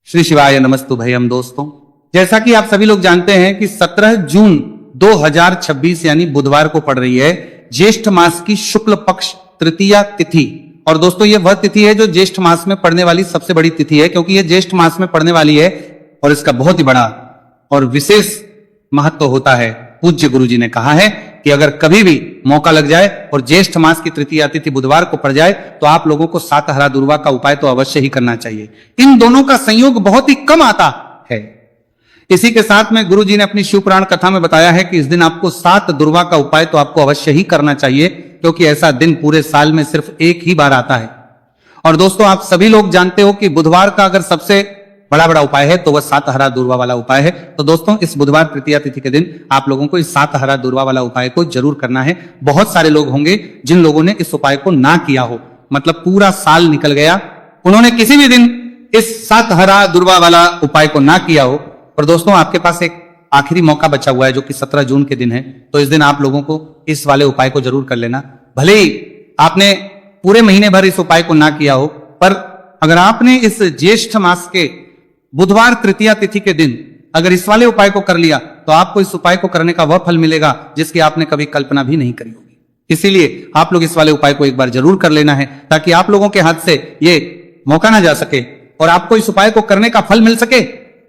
श्री शिवाय नमस्तु भयम। दोस्तों, जैसा कि आप सभी लोग जानते हैं कि 17 जून 2026 यानी बुधवार को पड़ रही है ज्येष्ठ मास की शुक्ल पक्ष तृतीया तिथि। और दोस्तों, ये वह तिथि है जो ज्येष्ठ मास में पड़ने वाली सबसे बड़ी तिथि है, क्योंकि ये ज्येष्ठ मास में पड़ने वाली है और इसका बहुत ही बड़ा और विशेष महत्व होता है। पूज्य गुरु जी ने कहा है कि अगर कभी भी मौका लग जाए और ज्येष्ठ मास की तृतीया तिथि बुधवार को पड़ जाए तो आप लोगों को सात हरा दुर्वा का उपाय तो अवश्य ही करना चाहिए। इन दोनों का संयोग बहुत ही कम आता है। इसी के साथ में गुरु जी ने अपनी शिव पुराण कथा में बताया है कि इस दिन आपको सात दुर्वा का उपाय तो आपको अवश्य ही करना चाहिए, क्योंकि ऐसा दिन पूरे साल में सिर्फ एक ही बार आता है। और दोस्तों, आप सभी लोग जानते हो कि बुधवार का अगर सबसे बड़ा उपाय है तो वह सात हरा दुर्वा वाला उपाय है। तो दोस्तों, इस बुधवार तृतीया तिथि के दिन आप लोगों को इस सात हरा दुर्वा वाला उपाय को जरूर करना है। बहुत सारे लोग होंगे जिन लोगों ने इस उपाय को ना किया हो, मतलब पूरा साल निकल गया, उन्होंने किसी भी दिन इस सात हरा दुर्वा वाला उपाय को ना किया हो। और दोस्तों, आपके पास एक आखिरी मौका बचा हुआ है जो कि 17 जून के दिन है। तो इस दिन आप लोगों को इस वाले उपाय को जरूर कर लेना। भले ही आपने पूरे महीने भर इस उपाय को ना किया हो, पर अगर आपने इस ज्येष्ठ मास के बुधवार तृतीया तिथि के दिन अगर इस वाले उपाय को कर लिया तो आपको इस उपाय को करने का वह फल मिलेगा जिसकी आपने कभी कल्पना भी नहीं करी होगी। इसीलिए आप लोग इस वाले उपाय को एक बार जरूर कर लेना है, ताकि आप लोगों के हाथ से ये मौका ना जा सके और आपको इस उपाय को करने का फल मिल सके।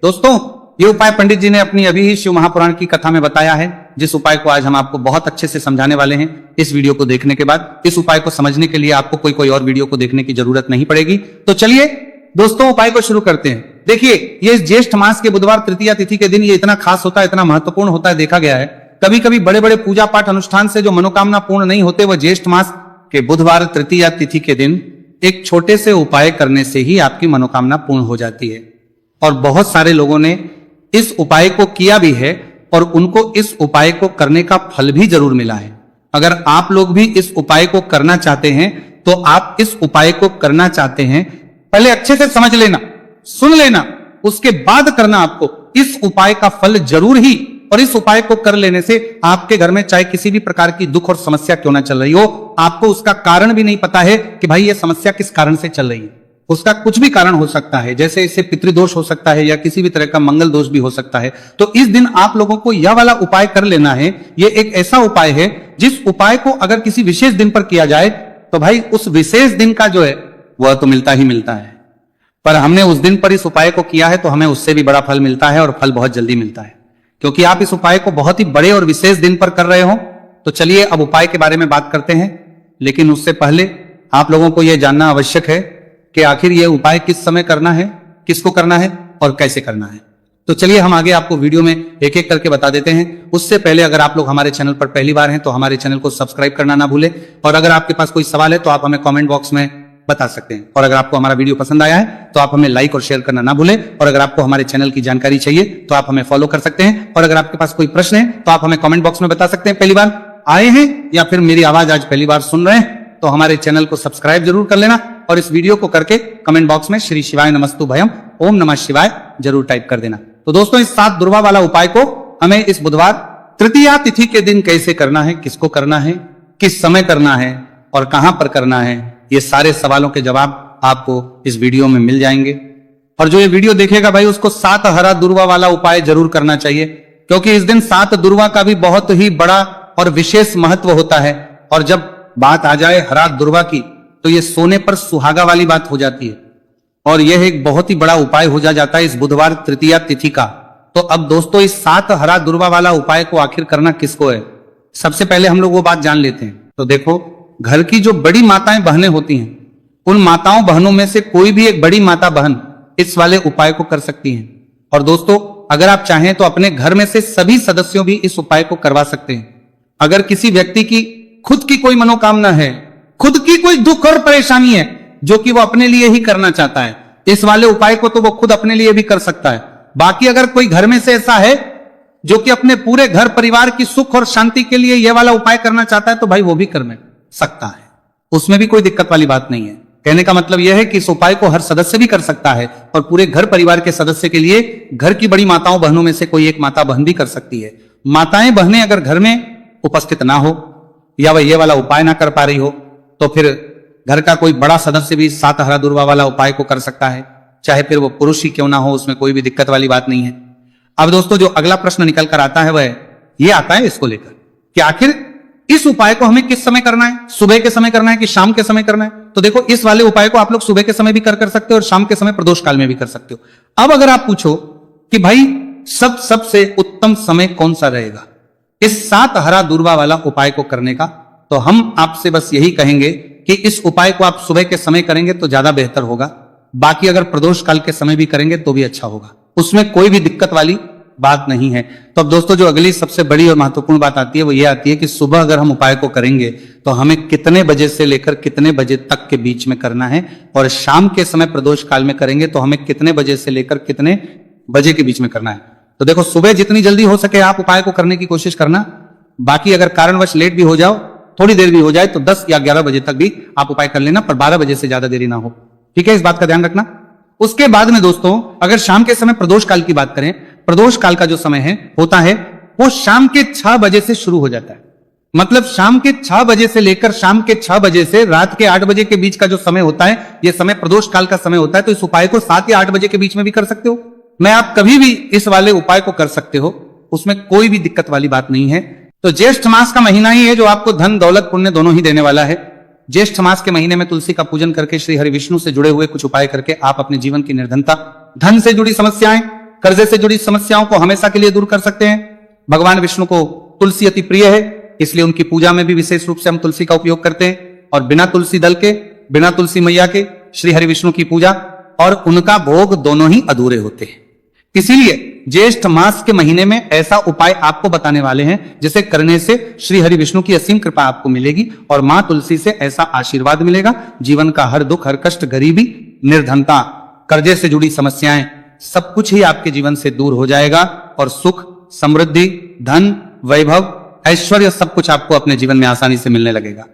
दोस्तों, ये उपाय पंडित जी ने अपनी अभी ही शिव महापुराण की कथा में बताया है, जिस उपाय को आज हम आपको बहुत अच्छे से समझाने वाले हैं। इस वीडियो को देखने के बाद इस उपाय को समझने के लिए आपको कोई और वीडियो को देखने की जरूरत नहीं पड़ेगी। तो चलिए दोस्तों, उपाय को शुरू करते हैं। देखिए, ये ज्येष्ठ मास के बुधवार तृतीया तिथि के दिन ये इतना खास होता है, इतना महत्वपूर्ण होता है। देखा गया है कभी कभी बड़े बड़े पूजा पाठ अनुष्ठान से जो मनोकामना पूर्ण नहीं होते, वह ज्येष्ठ मास के बुधवार तृतीया तिथि के दिन एक छोटे से उपाय करने से ही आपकी मनोकामना पूर्ण हो जाती है। और बहुत सारे लोगों ने इस उपाय को किया भी है और उनको इस उपाय को करने का फल भी जरूर मिला है। अगर आप लोग भी इस उपाय को करना चाहते हैं तो आप इस उपाय को करना चाहते हैं, पहले अच्छे से समझ लेना, सुन लेना, उसके बाद करना। आपको इस उपाय का फल जरूर ही, और इस उपाय को कर लेने से आपके घर में चाहे किसी भी प्रकार की दुख और समस्या क्यों ना चल रही हो, आपको उसका कारण भी नहीं पता है कि भाई ये समस्या किस कारण से चल रही है। उसका कुछ भी कारण हो सकता है, जैसे इससे पितृदोष हो सकता है या किसी भी तरह का मंगल दोष भी हो सकता है। तो इस दिन आप लोगों को यह वाला उपाय कर लेना है। ये एक ऐसा उपाय है जिस उपाय को अगर किसी विशेष दिन पर किया जाए तो भाई उस विशेष दिन का जो है वह तो मिलता ही मिलता है, पर हमने उस दिन पर इस उपाय को किया है तो हमें उससे भी बड़ा फल मिलता है, और फल बहुत जल्दी मिलता है, क्योंकि आप इस उपाय को बहुत ही बड़े और विशेष दिन पर कर रहे हो। तो चलिए अब उपाय के बारे में बात करते हैं, लेकिन उससे पहले आप लोगों को यह जानना आवश्यक है कि आखिर यह उपाय किस समय करना है, किसको करना है और कैसे करना है। तो चलिए हम आगे आपको वीडियो में एक एक करके बता देते हैं। उससे पहले अगर आप लोग हमारे चैनल पर पहली बार हैं तो हमारे चैनल को सब्सक्राइब करना ना भूलें, और अगर आपके पास कोई सवाल है तो आप हमें कमेंट बॉक्स में बता सकते हैं। और अगर आपको हमारा वीडियो पसंद आया है तो आप हमें लाइक और शेयर करना ना भूलें। और अगर आपको हमारे चैनल की जानकारी चाहिए तो आप हमें फॉलो कर सकते हैं। और अगर आपके पास कोई प्रश्न है तो आप हमें कमेंट बॉक्स में बता सकते हैं। पहली बार आए हैं या फिर मेरी आवाज आज पहली बार सुन रहे हैं तो हमारे चैनल को सब्सक्राइब जरूर कर लेना, और इस वीडियो को करके कमेंट बॉक्स में श्री शिवाय नमस्तु भयम ओम नमः शिवाय जरूर टाइप कर देना। तो दोस्तों, इस सात दुर्वा वाला उपाय को हमें इस बुधवार तृतीया तिथि के दिन कैसे करना है, किसको करना है, किस समय करना है और कहां पर करना है, ये सारे सवालों के जवाब आपको इस वीडियो में मिल जाएंगे। और जो ये वीडियो देखेगा भाई उसको सात हरा दुर्वा वाला उपाय जरूर करना चाहिए, क्योंकि इस दिन सात दुर्वा का भी बहुत ही बड़ा और विशेष महत्व होता है। और जब बात आ जाए हरा दुर्वा की तो ये सोने पर सुहागा वाली बात हो जाती है, और यह एक बहुत ही बड़ा उपाय हो जाता है इस बुधवार तृतीया तिथि का। तो अब दोस्तों, इस सात हरा दुर्वा वाला उपाय को आखिर करना किसको है, सबसे पहले हम लोग वो बात जान लेते हैं। तो देखो, घर की जो बड़ी माताएं बहनें होती हैं, उन माताओं बहनों में से कोई भी एक बड़ी माता बहन इस वाले उपाय को कर सकती हैं। और दोस्तों, अगर आप चाहें तो अपने घर में से सभी सदस्यों भी इस उपाय को करवा सकते हैं। अगर किसी व्यक्ति की खुद की कोई मनोकामना है, खुद की कोई दुख और परेशानी है जो कि वो अपने लिए ही करना चाहता है, इस वाले उपाय को तो वो खुद अपने लिए भी कर सकता है। बाकी अगर कोई घर में से ऐसा है जो कि अपने पूरे घर परिवार की सुख और शांति के लिए यह वाला उपाय करना चाहता है तो भाई वो भी कर सकता है, उसमें भी कोई दिक्कत वाली बात नहीं है। कहने का मतलब यह है कि इस उपाय को हर सदस्य भी कर सकता है, और पूरे घर परिवार के सदस्य के लिए घर की बड़ी माताओं बहनों में से कोई एक माता बहन भी कर सकती है। माताएं बहनें अगर घर में उपस्थित ना हो या वह ये वाला उपाय ना कर पा रही हो तो फिर घर का कोई बड़ा सदस्य भी सात हरा दुर्वा वाला उपाय को कर सकता है। चाहे फिर वो पुरुष ही क्यों ना हो, उसमें कोई भी दिक्कत वाली बात नहीं है। अब दोस्तों जो अगला प्रश्न निकल कर आता है वह ये आता है इसको लेकर कि आखिर इस उपाय को हमें किस समय करना है, सुबह के समय करना है कि शाम के समय करना है। तो देखो इस वाले उपाय को आप लोग सुबह के समय भी कर सकते हो और शाम के समय प्रदोष काल में भी कर सकते हो। अब अगर आप पूछो कि भाई सबसे उत्तम समय कौन सा रहेगा इस 7 हरा दूर्वा वाला उपाय को करने का, तो हम आपसे बस यही कहेंगे कि इस उपाय को आप सुबह के समय करेंगे तो ज्यादा बेहतर होगा। बाकी अगर प्रदोष काल के समय भी करेंगे तो भी अच्छा होगा, उसमें कोई भी दिक्कत वाली बात नहीं है। तो अब दोस्तों जो अगली सबसे बड़ी और महत्वपूर्ण बात आती है वो ये आती है कि सुबह अगर हम उपाय को करेंगे तो हमें कितने बजे से लेकर कितने बजे तक के बीच में करना है, और शाम के समय प्रदोष काल में करेंगे तो हमें कितने बजे से लेकर कितने बजे के बीच में करना है। तो देखो सुबह जितनी जल्दी हो सके आप उपाय को करने की कोशिश करना, बाकी अगर कारणवश लेट भी हो जाओ, थोड़ी देर भी हो जाए तो 10 या 11 बजे तक भी आप उपाय कर लेना, पर 12 बजे से ज्यादा देरी ना हो। ठीक है, इस बात का ध्यान रखना। उसके बाद में दोस्तों अगर शाम के समय प्रदोष काल की बात करें, प्रदोष काल का जो समय है होता है वो शाम के 6 बजे से शुरू हो जाता है। मतलब शाम के 6 बजे से लेकर शाम के 6 बजे से रात के 8 बजे के बीच का जो समय होता है यह समय प्रदोष काल का समय होता है। तो इस उपाय को 7 या 8 बजे के बीच में भी कर सकते हो। मैं आप कभी भी इस वाले उपाय को कर सकते हो, उसमें कोई भी दिक्कत वाली बात नहीं है। तो ज्येष्ठ मास का महीना ही है जो आपको धन दौलत पुण्य दोनों ही देने वाला है। ज्येष्ठ मास के महीने में तुलसी का पूजन करके श्री हरि विष्णु से जुड़े हुए कुछ उपाय करके आप अपने जीवन की निर्धनता, धन से जुड़ी समस्याएं, कर्जे से जुड़ी समस्याओं को हमेशा के लिए दूर कर सकते हैं। भगवान विष्णु को तुलसी अति प्रिय है, इसलिए उनकी पूजा में भी विशेष रूप से हम तुलसी का उपयोग करते हैं। और बिना तुलसी दल के, बिना तुलसी मैया के श्री हरि विष्णु की पूजा और उनका भोग दोनों ही अधूरे होते हैं। इसीलिए ज्येष्ठ मास के महीने में ऐसा उपाय आपको बताने वाले हैं जिसे करने से श्री हरि विष्णु की असीम कृपा आपको मिलेगी और मां तुलसी से ऐसा आशीर्वाद मिलेगा, जीवन का हर दुख, हर कष्ट, गरीबी, निर्धनता, कर्जे से जुड़ी समस्याएं, सब कुछ ही आपके जीवन से दूर हो जाएगा और सुख, समृद्धि, धन, वैभव, ऐश्वर्य सब कुछ आपको अपने जीवन में आसानी से मिलने लगेगा।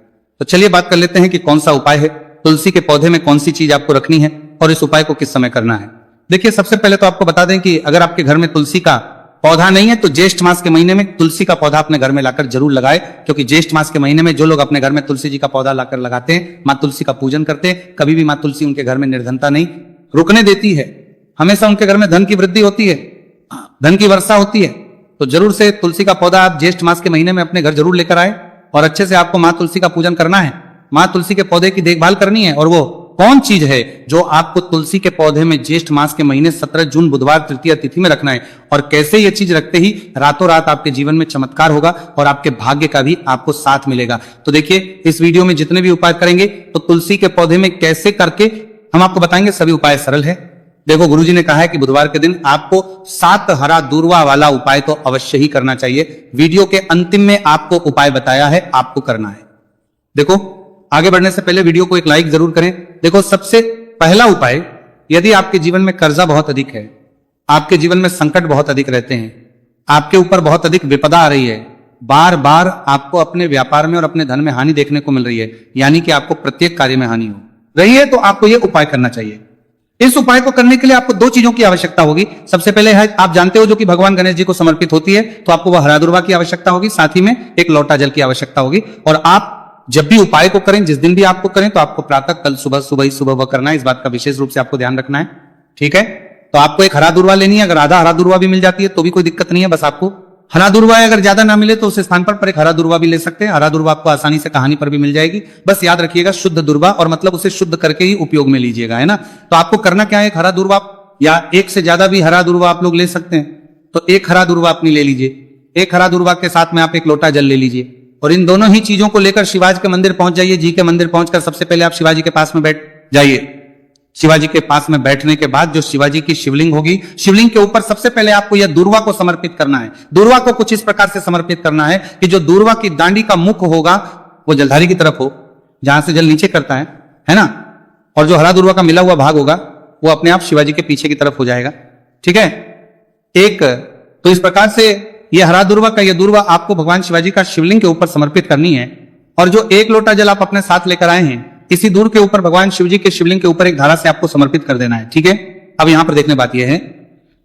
तो चलिए बात कर लेते हैं कि कौन सा उपाय है, तुलसी के पौधे में कौन सी चीज आपको रखनी है और इस उपाय को किस समय करना है। देखिए सबसे पहले तो आपको बता दें कि अगर आपके घर में तुलसी का पौधा नहीं है तो ज्येष्ठ मास के महीने में तुलसी का पौधा अपने घर में लाकर जरूर लगाए, क्योंकि ज्येष्ठ मास के महीने में जो लोग अपने घर में तुलसी जी का पौधा लाकर लगाते हैं, मां तुलसी का पूजन करते हैं, कभी भी मां तुलसी उनके घर में निर्धनता नहीं रुकने देती है, हमेशा उनके घर में धन की वृद्धि होती है, धन की वर्षा होती है। तो जरूर से तुलसी का पौधा आप ज्येष्ठ मास के महीने में अपने घर जरूर लेकर आए और अच्छे से आपको मां तुलसी का पूजन करना है, मां तुलसी के पौधे की देखभाल करनी है। और वो कौन चीज है जो आपको तुलसी के पौधे में ज्येष्ठ मास के महीने 17 जून बुधवार तृतीया तिथि में रखना है, और कैसे ये चीज रखते ही रातों रात आपके जीवन में चमत्कार होगा और आपके भाग्य का भी आपको साथ मिलेगा। तो देखिए इस वीडियो में जितने भी उपाय करेंगे तो तुलसी के पौधे में कैसे करके हम आपको बताएंगे, सभी उपाय सरल है। देखो गुरुजी ने कहा है कि बुधवार के दिन आपको 7 हरा दूर्वा वाला उपाय तो अवश्य ही करना चाहिए। वीडियो के अंतिम में आपको उपाय बताया है, आपको करना है। देखो आगे बढ़ने से पहले वीडियो को एक लाइक जरूर करें। देखो सबसे पहला उपाय, यदि आपके जीवन में कर्जा बहुत अधिक है, आपके जीवन में संकट बहुत अधिक रहते हैं, आपके ऊपर बहुत अधिक विपदा आ रही है, बार बार आपको अपने व्यापार में और अपने धन में हानि देखने को मिल रही है, यानी कि आपको प्रत्येक कार्य में हानि हो रही है, तो आपको यह उपाय करना चाहिए। इस उपाय को करने के लिए आपको 2 चीजों की आवश्यकता होगी। सबसे पहले है, आप जानते हो, जो कि भगवान गणेश जी को समर्पित होती है, तो आपको वह हरा दूर्वा की आवश्यकता होगी, साथ ही में एक लोटा जल की आवश्यकता होगी। और आप जब भी उपाय को करें, जिस दिन भी आपको करें, तो आपको प्रातः कल सुबह वह करना है। इस बात का विशेष रूप से आपको ध्यान रखना है, ठीक है। तो आपको एक हरा दूर्वा लेनी है, अगर आधा हरा दूर्वा भी मिल जाती है तो भी कोई दिक्कत नहीं है, बस आपको हरा दूर्वा है, अगर ज्यादा ना मिले तो उस स्थान पर एक हरा दूर्वा भी ले सकते हैं। हरा दूर्वा आपको आसानी से कहानी पर भी मिल जाएगी, बस याद रखिएगा शुद्ध दूर्वा, और मतलब उसे शुद्ध करके ही उपयोग में लीजिएगा, है ना। तो आपको करना क्या है, एक हरा दूर्वा या एक से ज्यादा भी हरा दूर्वा आप लोग ले सकते हैं, तो एक हरा दूर्वा अपनी ले लीजिए। एक हरा दूर्वा के साथ में आप एक लोटा जल ले लीजिए और इन दोनों ही चीजों को लेकर शिवाजी के मंदिर पहुंच जाइए। जी के मंदिर पहुंचकर सबसे पहले आप शिवाजी के पास में बैठ जाइए। शिवाजी के पास में बैठने के बाद जो शिवाजी की शिवलिंग होगी, शिवलिंग के ऊपर सबसे पहले आपको यह दूर्वा को समर्पित करना है। दूर्वा को कुछ इस प्रकार से समर्पित करना है कि जो दूर्वा की दांडी का मुख होगा वो जलधारी की तरफ हो, जहां से जल नीचे करता है ना, और जो हरा दूर्वा का मिला हुआ भाग होगा वो अपने आप शिवाजी के पीछे की तरफ हो जाएगा, ठीक है। एक तो इस प्रकार से यह हरा दूर्वा का यह दूर्वा आपको भगवान शिवाजी का शिवलिंग के ऊपर समर्पित करनी है। और जो एक लोटा जल आप अपने साथ लेकर आए हैं, इसी दूर के ऊपर भगवान शिवजी के शिवलिंग के ऊपर एक धारा से आपको समर्पित कर देना है, ठीक है। अब यहां पर देखने बात यह है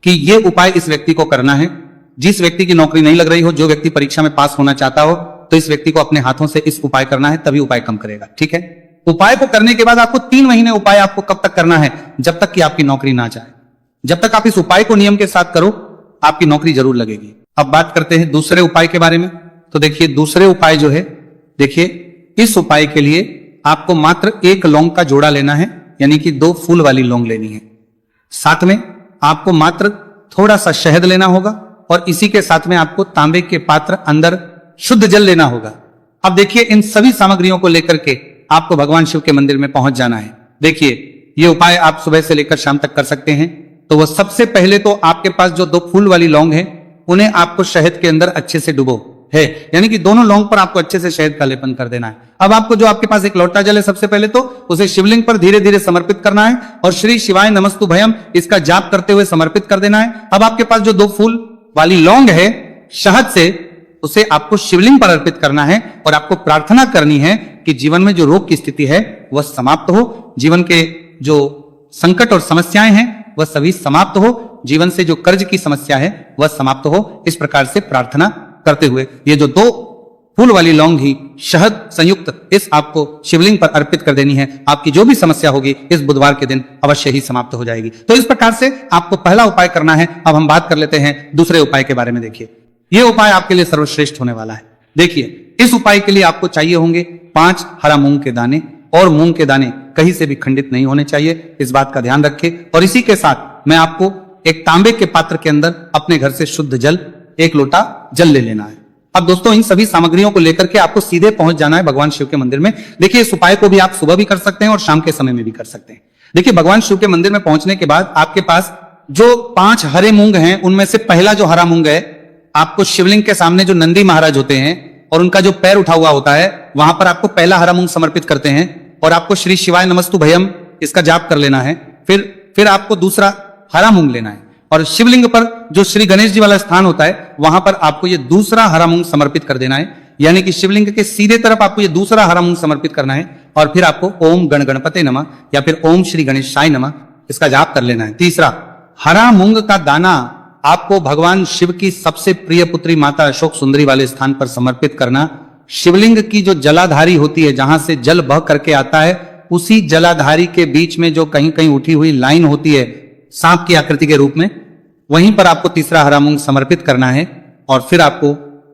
कि यह उपाय इस व्यक्ति को करना है जिस व्यक्ति की नौकरी नहीं लग रही हो, जो व्यक्ति परीक्षा में पास होना चाहता हो, तो इस व्यक्ति को अपने हाथों से इस उपाय करना है, तभी उपाय कम करेगा, ठीक है। उपाय को करने के बाद आपको 3 महीने उपाय आपको कब तक करना है? जब तक कि आपकी नौकरी ना जाए। जब तक आप इस उपाय को नियम के साथ करो, आपकी नौकरी जरूर लगेगी। अब बात करते हैं दूसरे उपाय के बारे में। तो देखिए दूसरे उपाय जो है, देखिए इस उपाय के लिए आपको मात्र 1 लौंग का जोड़ा लेना है, यानी कि 2 फूल वाली लौंग लेनी है। साथ में आपको मात्र थोड़ा सा शहद लेना होगा और इसी के साथ में आपको तांबे के पात्र अंदर शुद्ध जल लेना होगा। अब देखिए इन सभी सामग्रियों को लेकर के आपको भगवान शिव के मंदिर में पहुंच जाना है। देखिए ये उपाय आप सुबह से लेकर शाम तक कर सकते हैं। तो वह सबसे पहले तो आपके पास जो 2 फूल वाली लौंग है, उन्हें आपको शहद के अंदर अच्छे से डुबो है, यानी कि दोनों लौंग पर आपको अच्छे से शहद का लेपन कर देना है। अब आपको जो आपके पास एक लोटा जल है, सबसे पहले तो उसे शिवलिंग पर धीरे धीरे समर्पित करना है और श्री शिवाय नमस्तुभयम इसका जाप करते हुए समर्पित कर देना है। अब आपके पास जो 2 फूल वाली लौंग है शहद से, उसे आपको शिवलिंग पर अर्पित करना है और आपको प्रार्थना करनी है कि जीवन में जो रोग की स्थिति है वह समाप्त हो, जीवन के जो संकट और समस्याएं हैं वह सभी समाप्त हो, जीवन से जो कर्ज की समस्या है वह समाप्त हो। इस प्रकार से प्रार्थना करते हुए ये जो 2 फूल वाली लौंग ही शहद संयुक्त इस आपको शिवलिंग पर अर्पित कर देनी है। आपकी जो भी समस्या होगी इस बुधवार के दिन अवश्य ही समाप्त हो जाएगी। तो इस प्रकार से आपको पहला उपाय करना है। अब हम बात कर लेते हैं दूसरे उपाय के बारे में। देखिए यह उपाय आपके लिए सर्वश्रेष्ठ होने वाला है। देखिए इस उपाय के लिए आपको चाहिए होंगे 5 हरा मूंग के दाने, और मूंग के दाने कहीं से भी खंडित नहीं होने चाहिए, इस बात का ध्यान रखें। और इसी के साथ मैं आपको एक तांबे के पात्र के अंदर अपने घर से शुद्ध जल 1 लोटा जल ले लेना है। अब दोस्तों इन सभी सामग्रियों को लेकर के आपको सीधे पहुंच जाना है भगवान शिव के मंदिर में। देखिए इस उपाय को भी आप सुबह भी कर सकते हैं और शाम के समय में भी कर सकते हैं। देखिए भगवान शिव के मंदिर में पहुंचने के बाद आपके पास जो 5 हरे मूंग हैं, उनमें से पहला जो हरा मूंग है, आपको शिवलिंग के सामने जो नंदी महाराज होते हैं और उनका जो पैर उठा हुआ होता है, वहां पर आपको पहला हरा मूंग समर्पित करते हैं और आपको श्री शिवाय नमस्तुभयम इसका जाप कर लेना है। फिर आपको दूसरा हरा मूंग लेना है और शिवलिंग पर जो श्री गणेश जी वाला स्थान होता है, वहां पर आपको ये दूसरा हरा मूंग समर्पित कर देना है, यानी कि शिवलिंग के सीधे तरफ आपको ये दूसरा हरा मूंग समर्पित करना है। और फिर आपको ओम गण गणपते नमः या फिर ओम श्री गणेशाय नमः इसका जाप कर लेना है। तीसरा, हरा मूंग का दाना आपको भगवान शिव की सबसे प्रिय पुत्री माता अशोक सुंदरी वाले स्थान पर समर्पित करना। शिवलिंग की जो जलाधारी होती है, जहां से जल बह करके आता है, उसी जलाधारी के बीच में जो कहीं कहीं उठी हुई लाइन होती है सांप की आकृति के रूप में, वहीं पर आपको तीसरा हरा मूंग समर्पित करना है और फिर आपको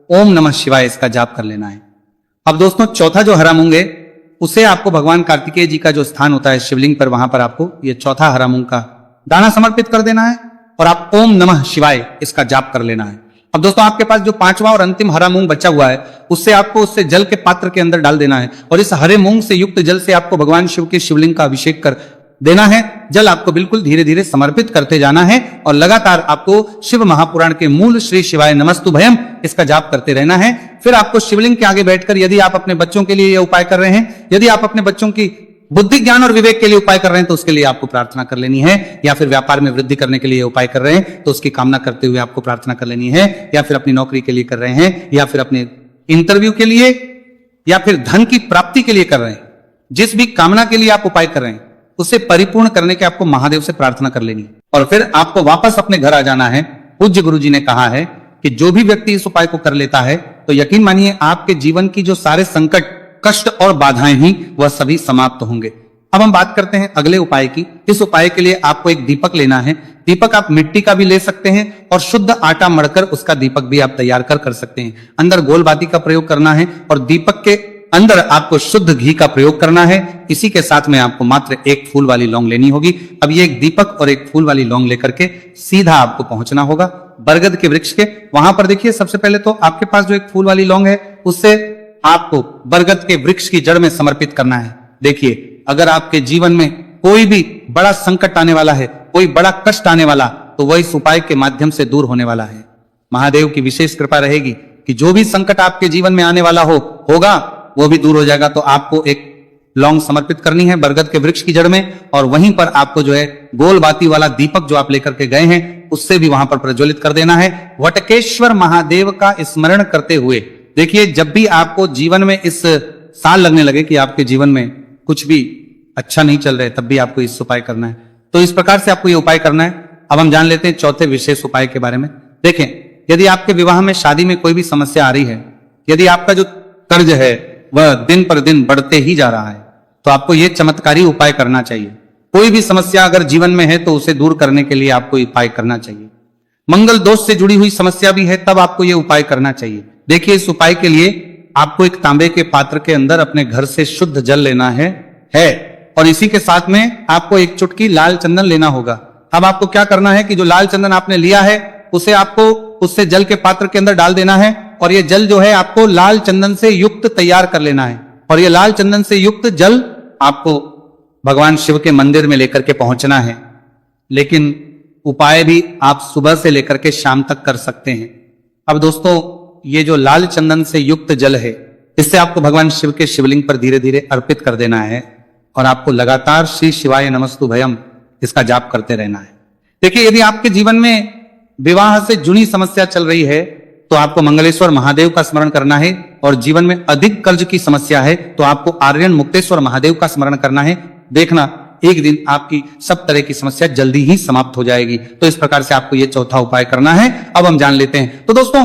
ओम नमः शिवाय इसका जाप कर लेना है। अब दोस्तों चौथा जो हरा मूंग है, उसे आपको भगवान कार्तिकेय जी का जो स्थान होता है शिवलिंग पर, वहां पर आपको ये चौथा हरा मूंग का दाना समर्पित कर देना है और आप ओम नमः शिवाय इसका जाप कर लेना है। अब दोस्तों आपके पास जो 5वां और अंतिम हरा मूंग बचा हुआ है, उससे आपको उससे जल के पात्र के अंदर डाल देना है और इस हरे मूंग से युक्त जल से आपको भगवान शिव के शिवलिंग का अभिषेक कर देना है। जल आपको बिल्कुल धीरे धीरे समर्पित करते जाना है और लगातार आपको शिव महापुराण के मूल श्री शिवाय नमस्तुभयम इसका जाप करते रहना है। फिर आपको शिवलिंग के आगे बैठकर, यदि आप अपने बच्चों के लिए यह उपाय कर रहे हैं, यदि आप अपने बच्चों की बुद्धि ज्ञान और विवेक के लिए उपाय कर रहे हैं तो उसके लिए आपको प्रार्थना कर लेनी है, या फिर व्यापार में वृद्धि करने के लिए उपाय कर रहे हैं तो उसकी कामना करते हुए आपको प्रार्थना कर लेनी है, या फिर अपनी नौकरी के लिए कर रहे हैं, या फिर अपने इंटरव्यू के लिए, या फिर धन की प्राप्ति के लिए कर रहे हैं, जिस भी कामना के लिए आप उपाय कर रहे हैं उसे परिपूर्ण करने के आपको महादेव से प्रार्थना कर लेनी है। और फिर आपको वापस अपने घर आ जाना है। पूज्य गुरु जी ने कहा है कि जो भी व्यक्ति इस उपाय को कर लेता है तो यकीन मानिए आपके जीवन की जो सारे संकट, कष्ट और बाधाएं ही वह सभी समाप्त होंगे। अब हम बात करते हैं अगले उपाय की। इस उपाय के लिए आपको एक दीपक लेना है। दीपक आप मिट्टी का भी ले सकते हैं और शुद्ध आटा मढ़कर उसका दीपक भी आप तैयार कर सकते हैं। अंदर गोल बाती का प्रयोग करना है और दीपक के अंदर आपको शुद्ध घी का प्रयोग करना है। इसी के साथ में आपको मात्र 1 फूल वाली लौंग लेनी होगी। अब ये एक दीपक और 1 फूल वाली लौंग लेकर के सीधा आपको पहुंचना होगा बरगद के वृक्ष के। वहां पर देखिए सबसे पहले तो आपके पास जो 1 फूल वाली लौंग है उससे आपको बरगद के वृक्ष की जड़ में समर्पित करना है। देखिए अगर आपके जीवन में कोई भी बड़ा संकट आने वाला है, कोई बड़ा कष्ट आने वाला, तो वह इस उपाय के माध्यम से दूर होने वाला है। महादेव की विशेष कृपा रहेगी कि जो भी संकट आपके जीवन में आने वाला होगा वो भी दूर हो जाएगा। तो आपको एक लौंग समर्पित करनी है बरगद के वृक्ष की जड़ में और वहीं पर आपको जो है गोल बाती वाला दीपक जो आप लेकर के गए हैं उससे भी वहां पर प्रज्वलित कर देना है। वटकेश्वर महादेव का स्मरण करते हुए, देखिए जब भी आपको जीवन में इस साल लगने लगे कि आपके जीवन में कुछ भी अच्छा नहीं चल रहा है, तब भी आपको इस उपाय करना है। तो इस प्रकार से आपको ये उपाय करना है। अब हम जान लेते हैं चौथे विशेष उपाय के बारे में। देखें, यदि आपके विवाह में, शादी में कोई भी समस्या आ रही है, यदि आपका जो कर्ज है वह दिन पर दिन बढ़ते ही जा रहा है, तो आपको ये चमत्कारी उपाय करना चाहिए। कोई भी समस्या अगर जीवन में है तो उसे दूर करने के लिए आपको उपाय करना चाहिए। मंगल दोष से जुड़ी हुई समस्या भी है तब आपको यह उपाय करना चाहिए। देखिए, इस उपाय के लिए आपको एक तांबे के पात्र के अंदर अपने घर से शुद्ध जल लेना है और इसी के साथ में आपको एक चुटकी लाल चंदन लेना होगा। अब आपको क्या करना है कि जो लाल चंदन आपने लिया है उसे आपको उससे जल के पात्र के अंदर डाल देना है और ये जल जो है आपको लाल चंदन से युक्त तैयार कर लेना है और ये लाल चंदन से युक्त जल आपको भगवान शिव के मंदिर में लेकर के पहुंचना है। लेकिन उपाय भी आप सुबह से लेकर के शाम तक कर सकते हैं। अब दोस्तों, ये जो लाल चंदन से युक्त जल है इससे आपको भगवान शिव के शिवलिंग पर धीरे धीरे अर्पित कर देना है और आपको लगातार श्री शिवाय नमस्तु भयम इसका जाप करते रहना है। देखिए, यदि आपके जीवन में विवाह से जुड़ी समस्या चल रही है तो आपको मंगलेश्वर महादेव का स्मरण करना है और जीवन में अधिक कर्ज की समस्या है तो आपको आर्यन मुक्तेश्वर महादेव का स्मरण करना है। देखना, एक दिन आपकी सब तरह की समस्या जल्दी ही समाप्त हो जाएगी। तो इस प्रकार से आपको ये चौथा उपाय करना है। अब हम जान लेते हैं। तो दोस्तों,